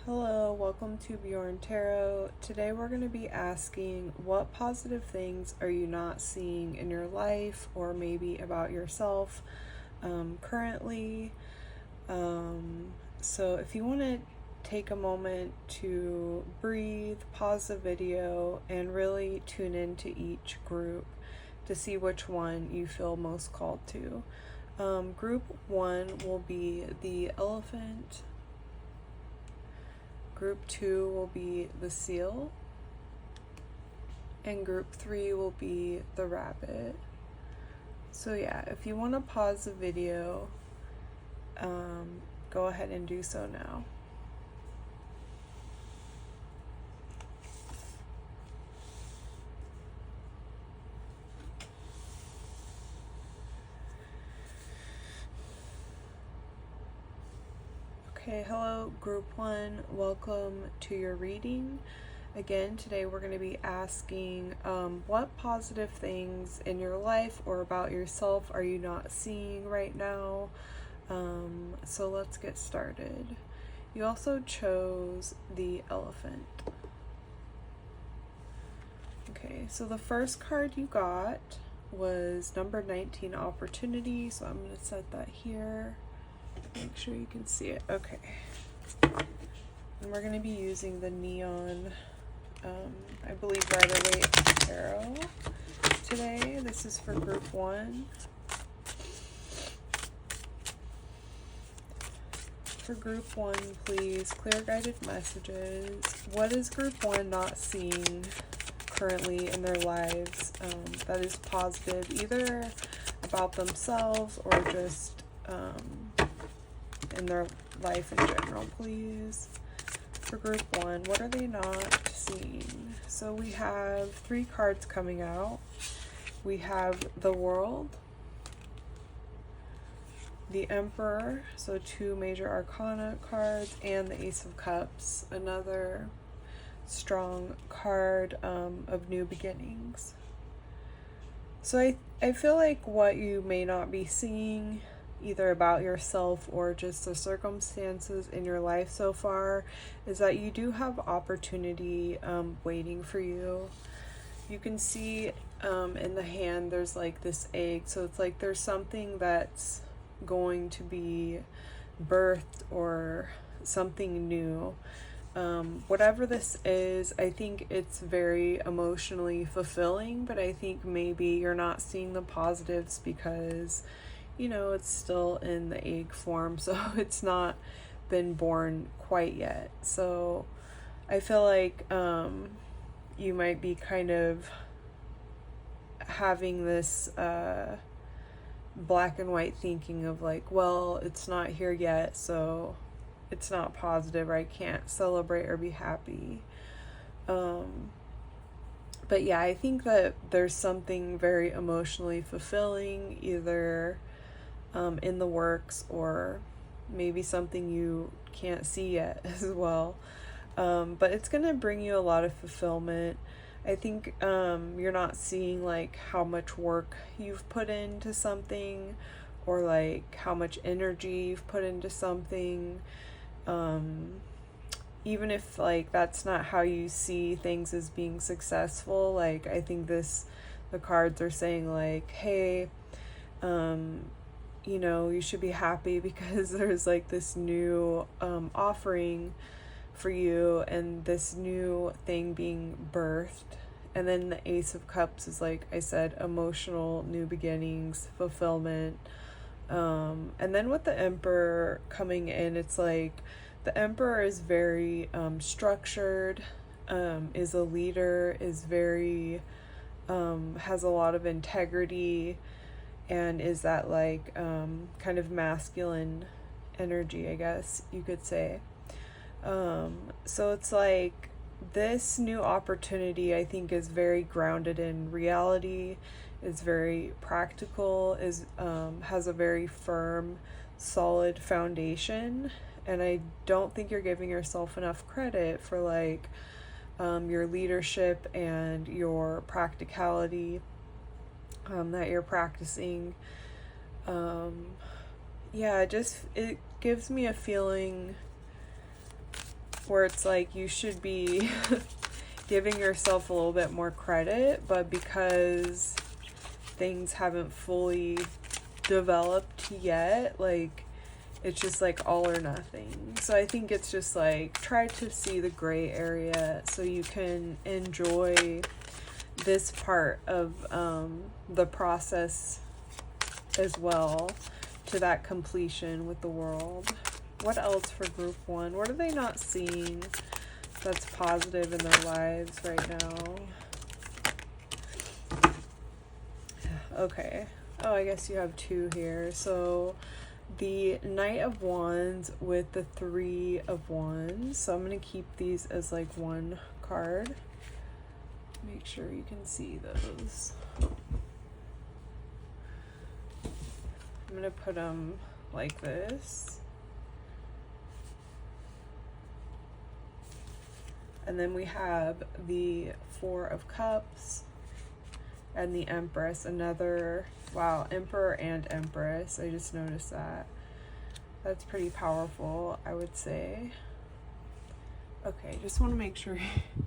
Hello, welcome to Bjorn Tarot. Today we're going to be asking, what positive things are you not seeing in your life or maybe about yourself currently? So if you want to take a moment to breathe, pause the video, and really tune into each group to see which one you feel most called to. Group 1 will be the elephant. Group 2 will be the seal, and group 3 will be the rabbit. So yeah, if you want to pause the video, go ahead and do so now. Okay, hello group 1, welcome to your reading. Again, today we're going to be asking what positive things in your life or about yourself are you not seeing right now? So let's get started. You also chose the elephant. Okay, so the first card you got was number 19, opportunity. So I'm going to set that here. Make sure you can see it. Okay. And we're going to be using the neon, I believe, Waite tarot today. This is for group 1. For group 1, please, clear guided messages. What is group 1 not seeing currently in their lives that is positive, either about themselves or just in their life in general, please? For group 1, what are they not seeing? So we have 3 cards coming out. We have the World, the Emperor, so 2 major arcana cards, and the Ace of Cups, another strong card of new beginnings. So I feel like what you may not be seeing, either about yourself or just the circumstances in your life so far, is that you do have opportunity waiting for you. You can see in the hand there's like this egg, so it's like there's something that's going to be birthed or something new. Whatever this is, I think it's very emotionally fulfilling, but I think maybe you're not seeing the positives because it's still in the egg form, so it's not been born quite yet. So I feel like you might be kind of having this black and white thinking of like, well, it's not here yet, so it's not positive, or I can't celebrate or be happy. But yeah, I think that there's something very emotionally fulfilling, either in the works or maybe something you can't see yet as well. But it's going to bring you a lot of fulfillment. I think you're not seeing like how much work you've put into something or like how much energy you've put into something. Even if like that's not how you see things as being successful, like I think the cards are saying like, hey, you should be happy because there's like this new offering for you and this new thing being birthed. And then the Ace of Cups is, like I said, emotional new beginnings, fulfillment. And then with the Emperor coming in, it's like the Emperor is very structured, is a leader, is very has a lot of integrity, and is that like kind of masculine energy, I guess you could say. So it's like this new opportunity, I think, is very grounded in reality, is very practical, is has a very firm, solid foundation, and I don't think you're giving yourself enough credit for like your leadership and your practicality that you're practicing. It gives me a feeling where it's like you should be giving yourself a little bit more credit, but because things haven't fully developed yet, like it's just like all or nothing. So I think it's just like try to see the gray area so you can enjoy this part of the process as well, to that completion with the world. What else for group 1? What are they not seeing that's positive in their lives right now? Okay. Oh, I guess you have 2 here. So the Knight of Wands with the 3 of Wands. So I'm going to keep these as like one card. Make sure you can see those. I'm going to put them like this. And then we have the 4 of Cups and the Empress. Another, wow, Emperor and Empress. I just noticed that. That's pretty powerful, I would say. Okay, just want to make sure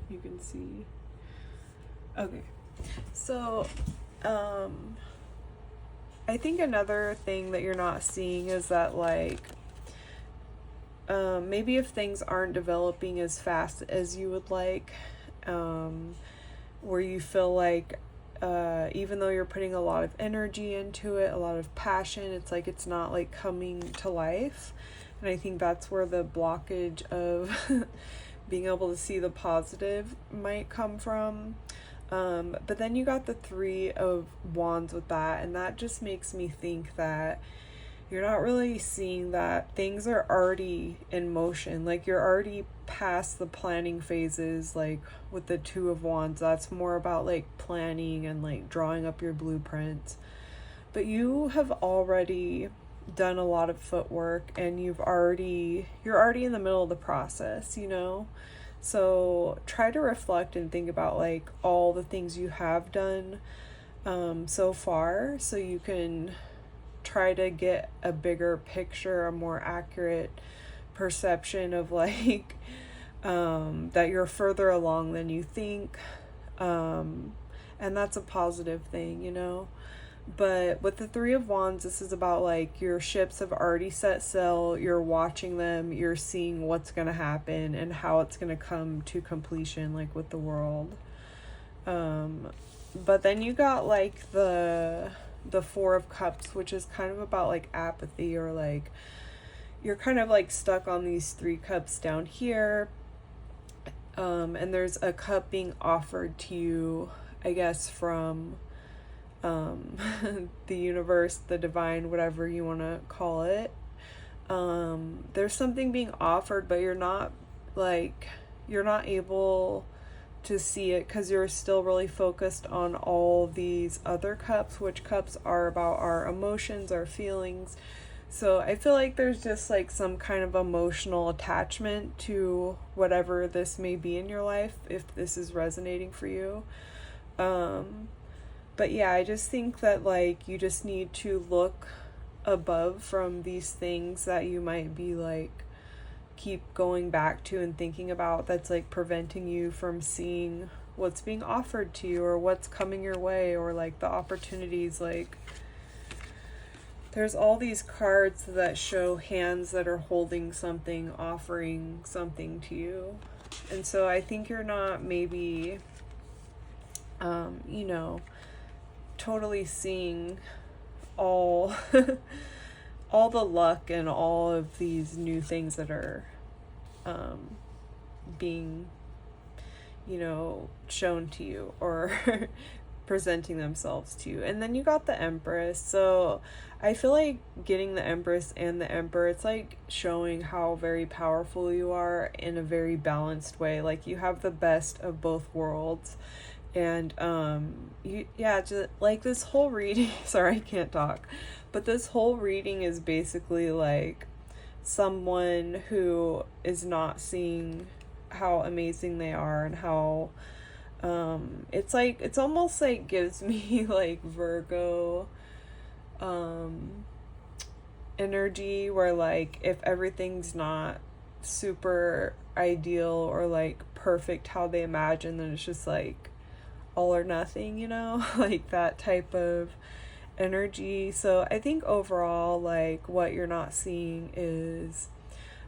you can see. Okay, so I think another thing that you're not seeing is that, like, maybe if things aren't developing as fast as you would like, where you feel like even though you're putting a lot of energy into it, a lot of passion, it's like it's not like coming to life. And I think that's where the blockage of being able to see the positive might come from. But then you got the 3 of Wands with that, and that just makes me think that you're not really seeing that things are already in motion. Like, you're already past the planning phases. Like with the 2 of Wands, that's more about like planning and like drawing up your blueprints. But you have already done a lot of footwork, and you're already in the middle of the process, you know? So try to reflect and think about like all the things you have done so far, so you can try to get a bigger picture, a more accurate perception of like that you're further along than you think, and that's a positive thing, you know. But with the 3 of Wands, this is about like your ships have already set sail, you're watching them, you're seeing what's going to happen and how it's going to come to completion, like with the world. But then you got like the 4 of Cups, which is kind of about like apathy, or like you're kind of like stuck on these 3 cups down here. And there's a cup being offered to you, I guess, from the universe, the divine, whatever you want to call it. There's something being offered, but you're not able to see it because you're still really focused on all these other cups, which cups are about our emotions, our feelings. So I feel like there's just like some kind of emotional attachment to whatever this may be in your life, if this is resonating for you. But yeah, I just think that like you just need to look above from these things that you might be like keep going back to and thinking about, that's like preventing you from seeing what's being offered to you or what's coming your way, or like the opportunities. Like there's all these cards that show hands that are holding something, offering something to you. And so I think you're not maybe you know, totally seeing all all the luck and all of these new things that are being, you know, shown to you or presenting themselves to you. And then you got the Empress. So I feel like getting the Empress and the Emperor, it's like showing how very powerful you are in a very balanced way. Like you have the best of both worlds. And just like this whole reading, sorry, I can't talk, but this whole reading is basically like someone who is not seeing how amazing they are, and how it's like, it's almost like gives me like Virgo energy, where like if everything's not super ideal or like perfect how they imagine, then it's just like all or nothing, you know, like that type of energy. So I think overall, like, what you're not seeing is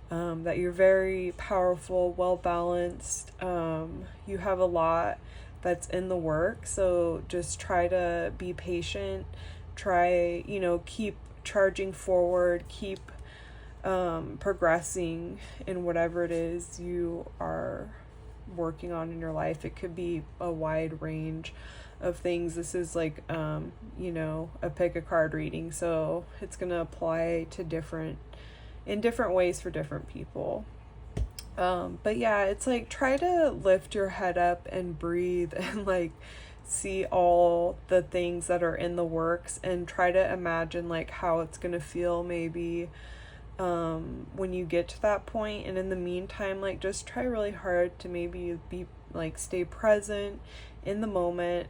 that you're very powerful, well balanced. You have a lot that's in the work, so just try to be patient. Try, you know, keep charging forward, keep progressing in whatever it is you are working on in your life. It could be a wide range of things. This is like, you know, a pick a card reading, so it's going to apply to in different ways for different people. But yeah, it's like, try to lift your head up and breathe and like see all the things that are in the works, and try to imagine like how it's going to feel maybe when you get to that point. And in the meantime, like, just try really hard to maybe be like, stay present in the moment.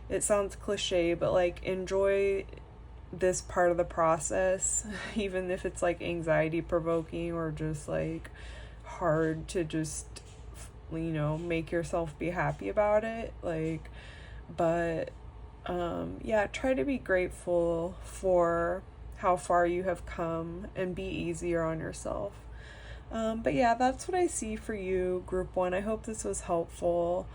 It sounds cliche, but like, enjoy this part of the process, even if it's like anxiety provoking or just like hard to just, you know, make yourself be happy about it. Like, but yeah, try to be grateful for how far you have come and be easier on yourself. But yeah, that's what I see for you, Group 1. I hope this was helpful.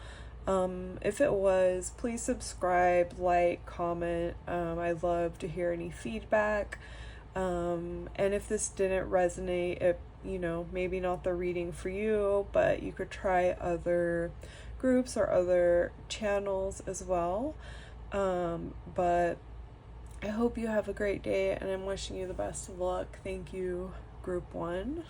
If it was, please subscribe, like, comment. I'd love to hear any feedback. And if this didn't resonate, it, you know, maybe not the reading for you, but you could try other groups or other channels as well. But I hope you have a great day, and I'm wishing you the best of luck. Thank you, Group 1.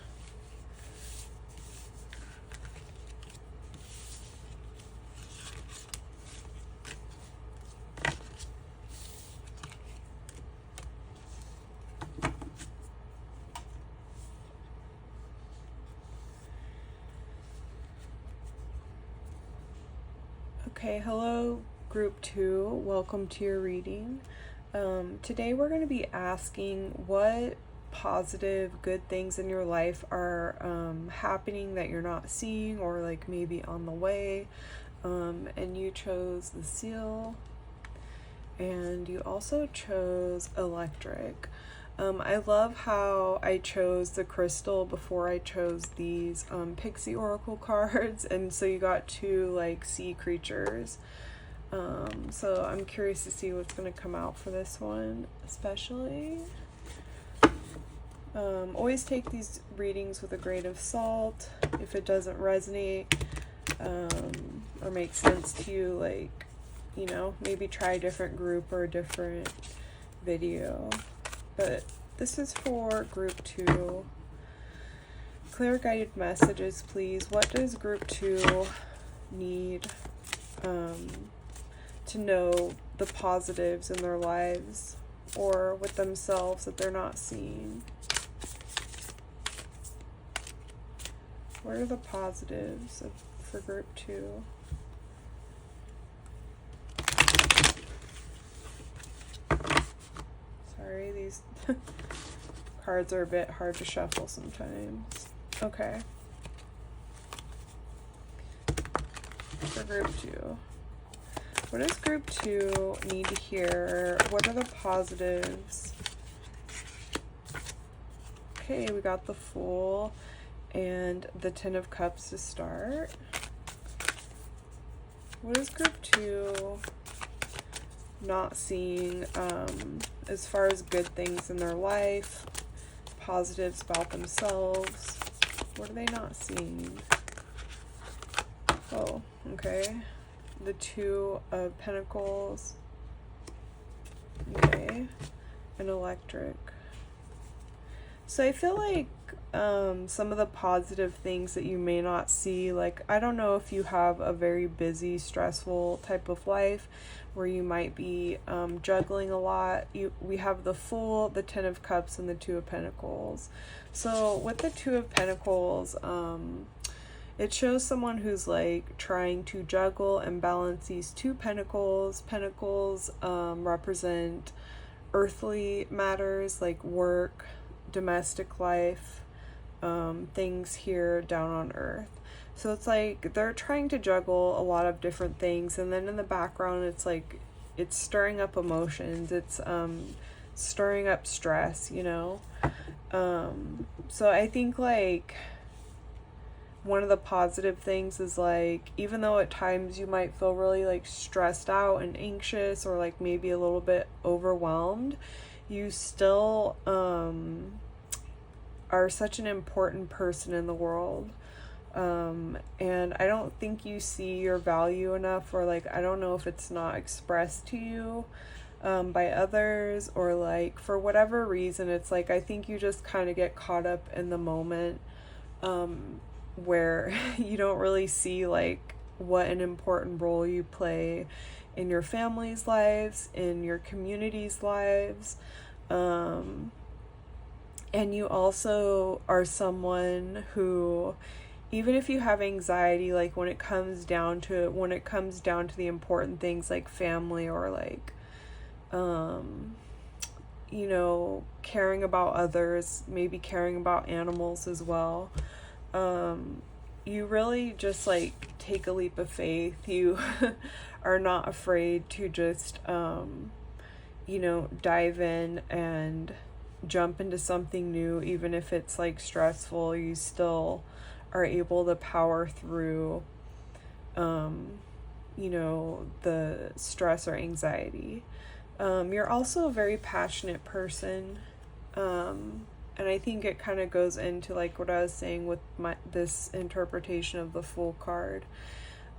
Okay, hello, Group 2. Welcome to your reading. Today we're going to be asking what positive, good things in your life are happening that you're not seeing, or like maybe on the way. And you chose the seal, and you also chose electric. I love how I chose the crystal before I chose these Pixie oracle cards, and so you got two like sea creatures. So I'm curious to see what's going to come out for this one, especially. Always take these readings with a grain of salt. If it doesn't resonate or make sense to you, like, you know, maybe try a different group or a different video. But this is for Group 2. Clear guided messages, please. What does Group 2 need to know the positives in their lives or with themselves that they're not seeing? What are the positives for Group 2? Sorry, these cards are a bit hard to shuffle sometimes. Okay. For Group 2. What does Group 2 need to hear? What are the positives? Okay, we got the Fool and the Ten of Cups to start. What is Group 2 not seeing as far as good things in their life, positives about themselves? What are they not seeing? Oh, okay. The Two of Pentacles. Okay. And electric. So I feel like some of the positive things that you may not see, like, I don't know if you have a very busy, stressful type of life where you might be juggling a lot. We have the Fool, the Ten of Cups, and the Two of Pentacles. So with the Two of Pentacles, it shows someone who's like trying to juggle and balance these two pentacles. Pentacles represent earthly matters like work, domestic life, things here down on earth. So it's like they're trying to juggle a lot of different things, and then in the background it's like it's stirring up emotions, it's stirring up stress, you know. So I think like one of the positive things is like, even though at times you might feel really like stressed out and anxious or like maybe a little bit overwhelmed, you still are such an important person in the world. And I don't think you see your value enough, or like I don't know if it's not expressed to you by others, or like for whatever reason. It's like I think you just kind of get caught up in the moment where you don't really see like what an important role you play in your family's lives, in your community's lives. And you also are someone who, even if you have anxiety, like when it comes down to the important things like family, or like you know, caring about others, maybe caring about animals as well, you really just like take a leap of faith. You are not afraid to just you know, dive in and jump into something new. Even if it's like stressful, you still are able to power through you know, the stress or anxiety. You're also a very passionate person, and I think it kind of goes into like what I was saying with this interpretation of the Fool card.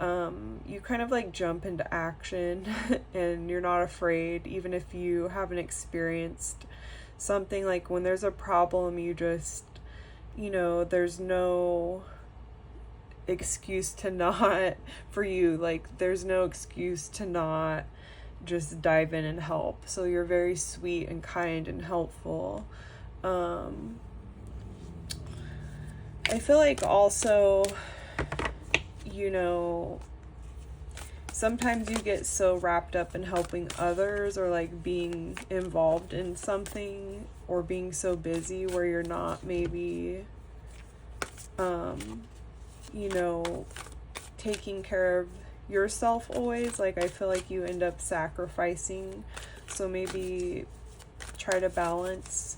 You kind of like jump into action and you're not afraid, even if you haven't experienced something. Like when there's a problem, you just, you know, there's no excuse to not, for you, like there's no excuse to not just dive in and help. So you're very sweet and kind and helpful. I feel like also, you know, sometimes you get so wrapped up in helping others, or like being involved in something, or being so busy where you're not maybe you know, taking care of yourself always. Like I feel like you end up sacrificing. So maybe try to balance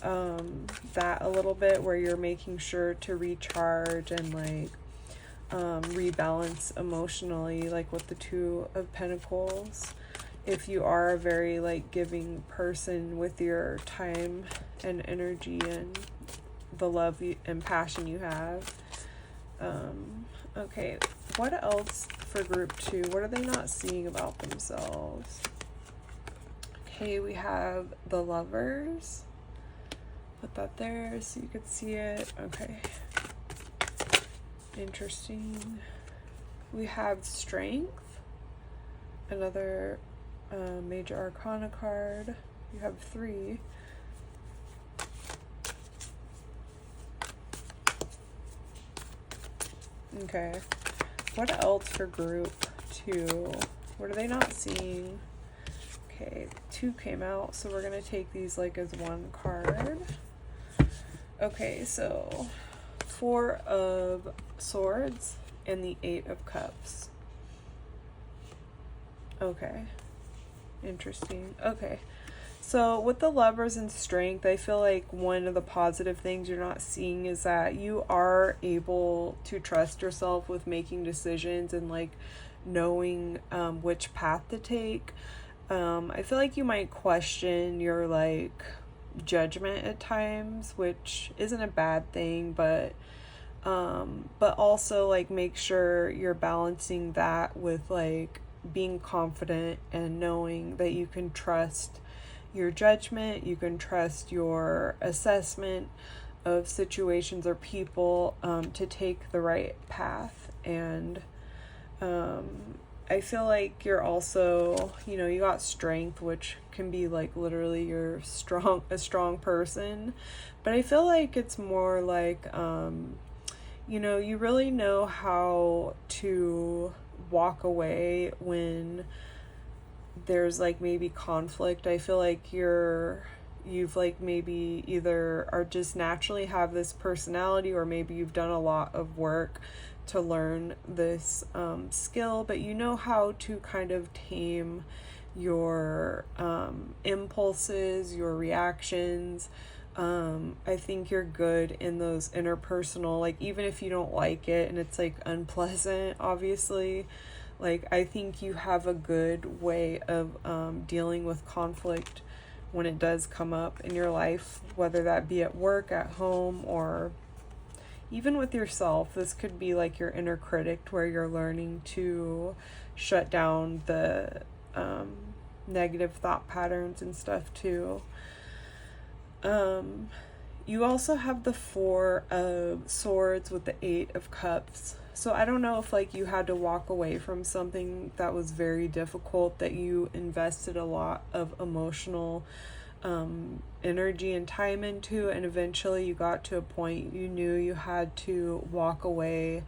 that a little bit, where you're making sure to recharge and like rebalance emotionally, like with the Two of Pentacles. If you are a very like giving person with your time and energy and the love and passion you have. Okay, what else for group 2? What are they not seeing about themselves? Okay, we have the Lovers. Put that there so you could see it. Okay. Interesting. We have Strength, another major arcana card. You have 3. Okay. What else for group 2? What are they not seeing? Okay, 2 came out, so we're going to take these like as one card. Okay, so 4 of Swords and the 8 of Cups. Okay. Interesting. Okay. So with the Lovers and Strength, I feel like one of the positive things you're not seeing is that you are able to trust yourself with making decisions and like knowing which path to take. I feel like you might question your like judgment at times, which isn't a bad thing, but also like make sure you're balancing that with like being confident and knowing that you can trust your judgment, you can trust your assessment of situations or people to take the right path. And I feel like you're also, you know, you got Strength, which can be like literally you're a strong person, but I feel like it's more like you know, you really know how to walk away when there's like maybe conflict. I feel like you're you've like maybe either are just naturally have this personality, or maybe you've done a lot of work to learn this skill, but you know how to kind of tame your impulses, your reactions. I think you're good in those interpersonal, like even if you don't like it and it's like unpleasant, obviously, like I think you have a good way of dealing with conflict when it does come up in your life, whether that be at work, at home, or even with yourself. This could be like your inner critic, where you're learning to shut down the negative thought patterns and stuff too. You also have the 4 of Swords with the 8 of Cups. So I don't know if like you had to walk away from something that was very difficult, that you invested a lot of emotional energy and time into, and eventually you got to a point you knew you had to walk away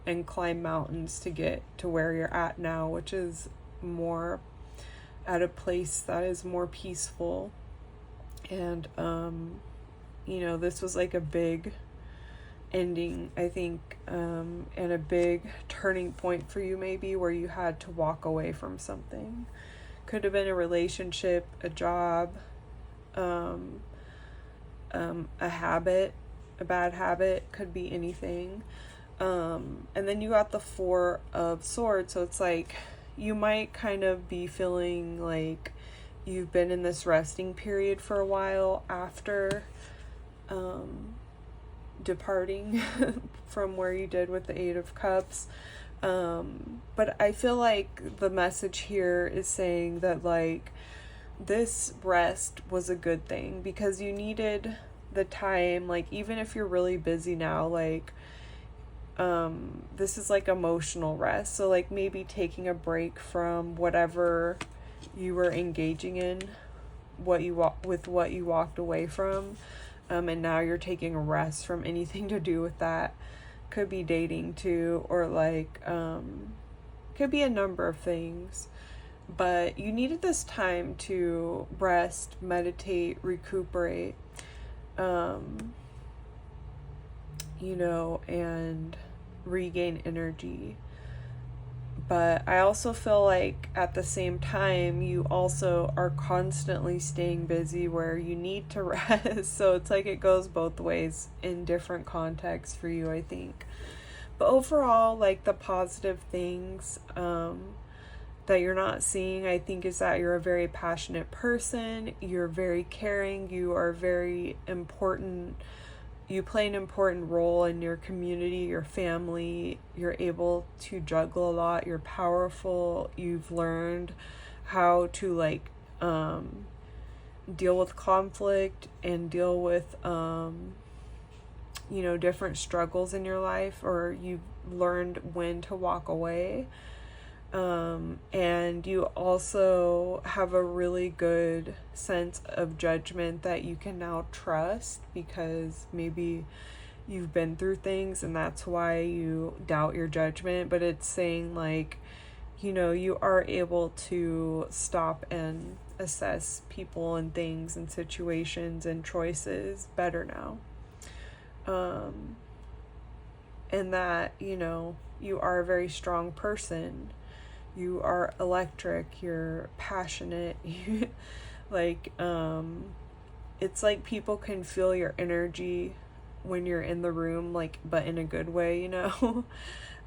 and climb mountains to get to where you're at now, which is more at a place that is more peaceful. And you know, this was like a big ending, I think, and a big turning point for you, maybe, where you had to walk away from something. Could have been a relationship, a job, a habit, a bad habit, could be anything. And then you got the 4 of Swords, so it's like you might kind of be feeling like you've been in this resting period for a while after departing from where you did with the 8 of Cups. But I feel like the message here is saying that like this rest was a good thing, because you needed the time. Like even if you're really busy now, like this is like emotional rest. So like maybe taking a break from whatever you were engaging in, what you walked away from, and now you're taking a rest from anything to do with that. Could be dating too, or like could be a number of things. But you needed this time to rest, meditate, recuperate, you know, and regain energy. But I also feel like at the same time, you also are constantly staying busy where you need to rest. So it's like it goes both ways in different contexts for you, I think. But overall, like the positive things that you're not seeing, I think, is that you're a very passionate person. You're very caring. You are very important. You play an important role in your community, your family. You're able to juggle a lot. You're powerful. You've learned how to like deal with conflict and deal with you know, different struggles in your life, or you've learned when to walk away. And you also have a really good sense of judgment that you can now trust, because maybe you've been through things and that's why you doubt your judgment. But it's saying like, you know, you are able to stop and assess people and things and situations and choices better now. And that, you know, you are a very strong person. You are electric, you're passionate, like, it's like people can feel your energy when you're in the room, like, but in a good way, you know?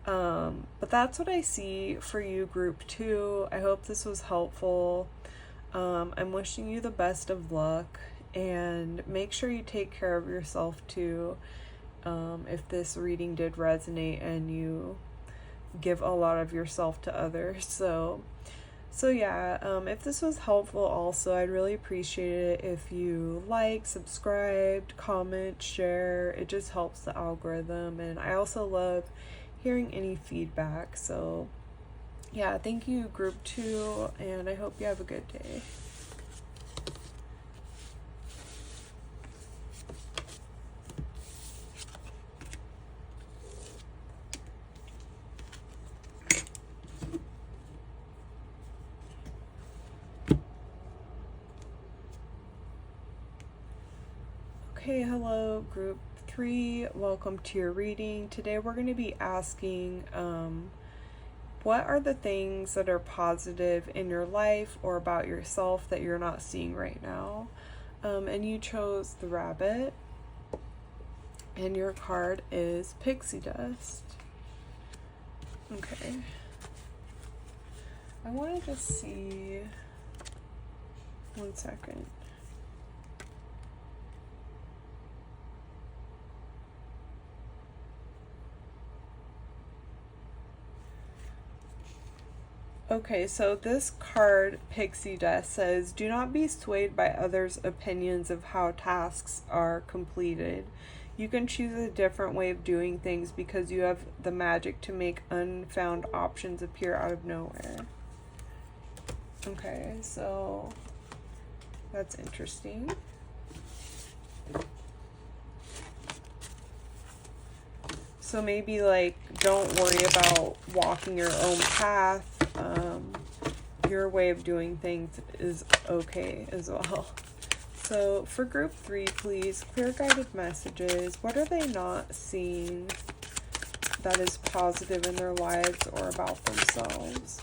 But that's what I see for you, group 2. I hope this was helpful. I'm wishing you the best of luck, and make sure you take care of yourself too, if this reading did resonate and you give a lot of yourself to others. So yeah, if this was helpful also, I'd really appreciate it if you like, subscribed, comment, share. It just helps the algorithm, and I also love hearing any feedback. So yeah, thank you, group 2, and I hope you have a good day. Hey, hello, group 3. Welcome to your reading. Today we're going to be asking, what are the things that are positive in your life or about yourself that you're not seeing right now? And you chose the rabbit. And your card is pixie dust. Okay. I want to just see... One second. Okay, so this card, Pixie Dust, says, do not be swayed by others' opinions of how tasks are completed. You can choose a different way of doing things because you have the magic to make unfound options appear out of nowhere. Okay, so that's interesting. So maybe, like, don't worry about walking your own path. Your way of doing things is okay as well. So for group 3, please, clear guided messages. What are they not seeing that is positive in their lives or about themselves?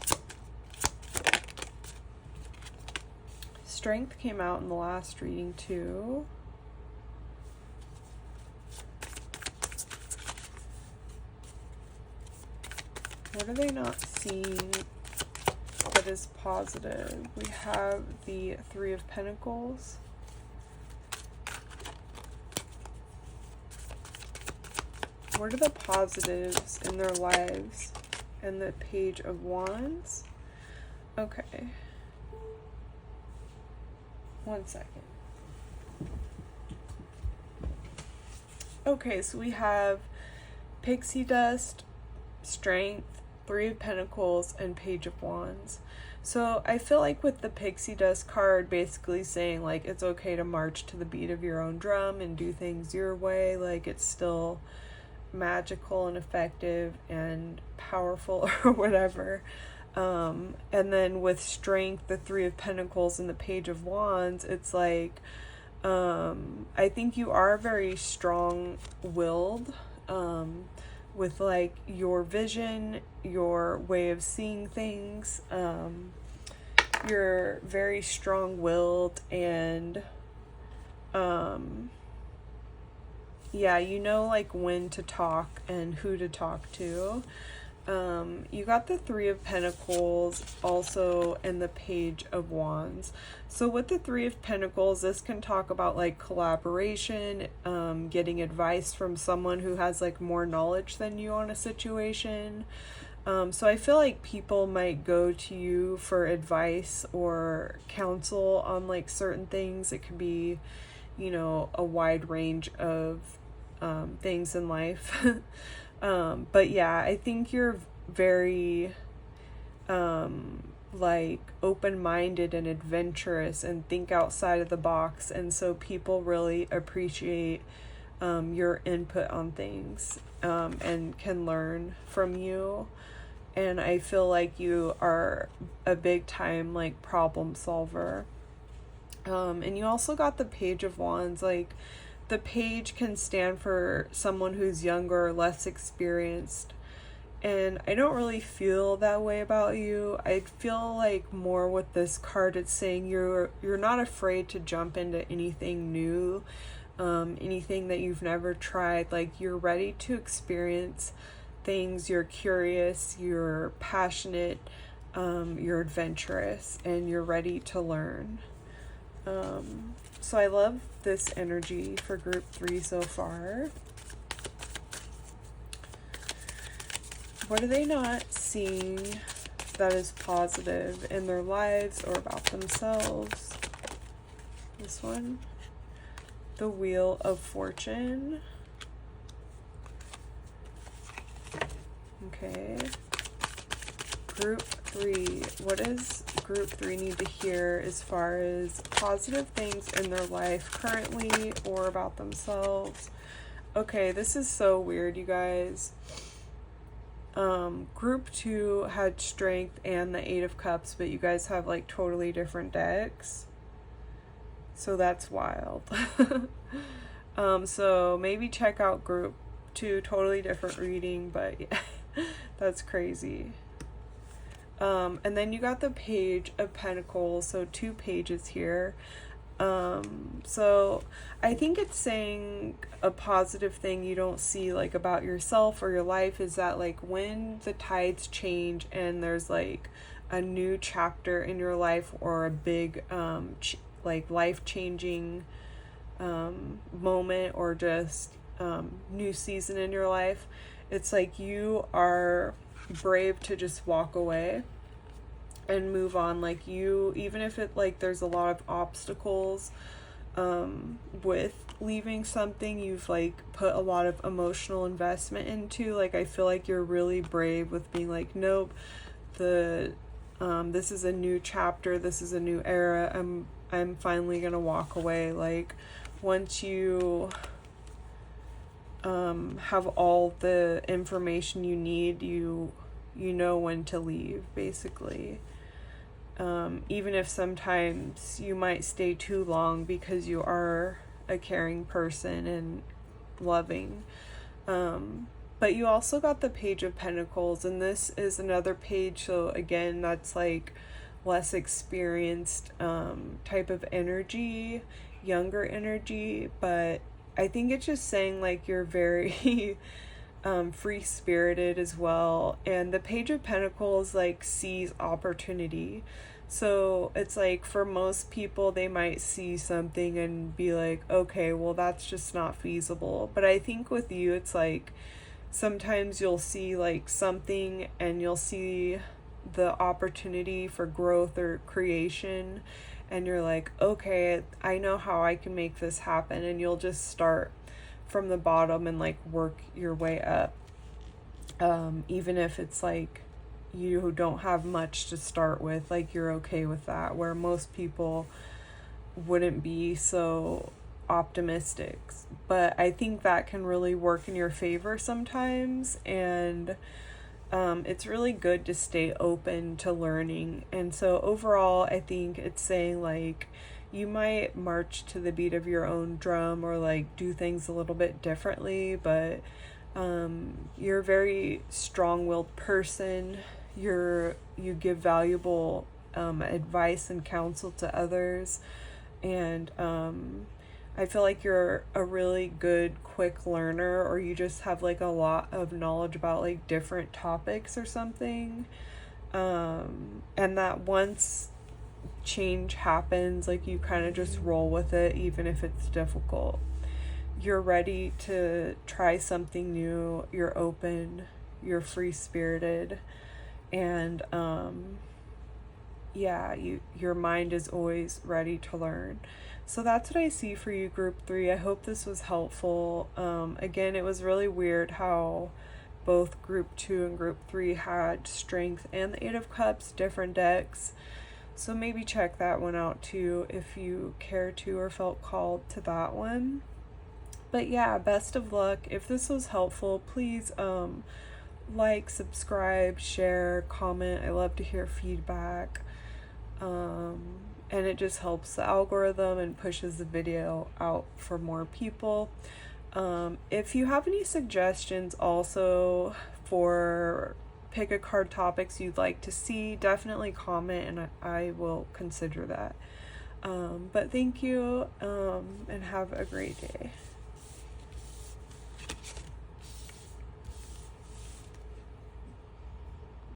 Strength came out in the last reading too. What are they not seeing that is positive? We have the 3 of Pentacles. What are the positives in their lives? And the Page of Wands. Okay. One second. Okay, so we have Pixie Dust, Strength, 3 of Pentacles, and Page of Wands. So I feel like with the Pixie Dust card basically saying, like, it's okay to march to the beat of your own drum and do things your way, like it's still magical and effective and powerful or whatever. And then with Strength, the 3 of Pentacles, and the Page of Wands, it's like, I think you are very strong-willed, with like your vision, your way of seeing things. You're very strong-willed and yeah, you know, like when to talk and who to talk to. You got the 3 of Pentacles also and the Page of Wands. So with the 3 of Pentacles, this can talk about like collaboration, getting advice from someone who has like more knowledge than you on a situation. So I feel like people might go to you for advice or counsel on like certain things. It could be, you know, a wide range of things in life. But yeah, I think you're very like open-minded and adventurous and think outside of the box, and so people really appreciate your input on things and can learn from you. And I feel like you are a big time like problem solver. And you also got the Page of Wands. Like, the page can stand for someone who's younger or less experienced. And I don't really feel that way about you. I feel like more with this card, it's saying you're not afraid to jump into anything new, anything that you've never tried. Like, you're ready to experience things. You're curious, you're passionate, you're adventurous, and you're ready to learn. So I love this energy for group 3 so far. What are they not seeing that is positive in their lives or about themselves? This one, the Wheel of Fortune. Okay. Group 3. What does group 3 need to hear as far as positive things in their life currently or about themselves? Okay, this is so weird, you guys. Group 2 had Strength and the 8 of Cups, but you guys have like totally different decks. So that's wild. So maybe check out group 2, totally different reading, but yeah, that's crazy. And then you got the Page of Pentacles, so 2 pages here. So I think it's saying a positive thing you don't see like about yourself or your life is that like when the tides change and there's like a new chapter in your life or a big like life-changing moment or just new season in your life, it's like you are brave to just walk away and move on. Like you, even if it like there's a lot of obstacles with leaving something you've like put a lot of emotional investment into, like I feel like you're really brave with being like, nope, this is a new chapter, this is a new era, I'm finally gonna walk away. Like once you have all the information you need, you know when to leave, basically. Even if sometimes you might stay too long because you are a caring person and loving. But you also got the Page of Pentacles, and this is another page, so again, that's like less experienced type of energy, younger energy, but I think it's just saying like you're very free-spirited as well. And the Page of Pentacles like sees opportunity, so it's like for most people they might see something and be like, okay, well that's just not feasible. But I think with you it's like sometimes you'll see like something and you'll see the opportunity for growth or creation and you're like, okay, I know how I can make this happen, and you'll just start from the bottom and like work your way up, even if it's like you don't have much to start with, like you're okay with that, where most people wouldn't be so optimistic. But I think that can really work in your favor sometimes, and it's really good to stay open to learning. And so overall I think it's saying like you might march to the beat of your own drum or like do things a little bit differently, but you're a very strong-willed person. You give valuable advice and counsel to others, and I feel like you're a really good quick learner, or you just have like a lot of knowledge about like different topics or something, and that once change happens, like you kind of just roll with it even if it's difficult. You're ready to try something new, you're open, you're free-spirited, and your mind is always ready to learn. So that's what I see for you, group 3. I hope this was helpful. Again, it was really weird how both group 2 and group 3 had Strength and the 8 of Cups, different decks. So maybe check that one out too if you care to or felt called to that one. But yeah, best of luck. If this was helpful, please like, subscribe, share, comment. I love to hear feedback. And it just helps the algorithm and pushes the video out for more people. If you have any suggestions also for pick a card topics you'd like to see, definitely comment and I will consider that. But thank you, and have a great day.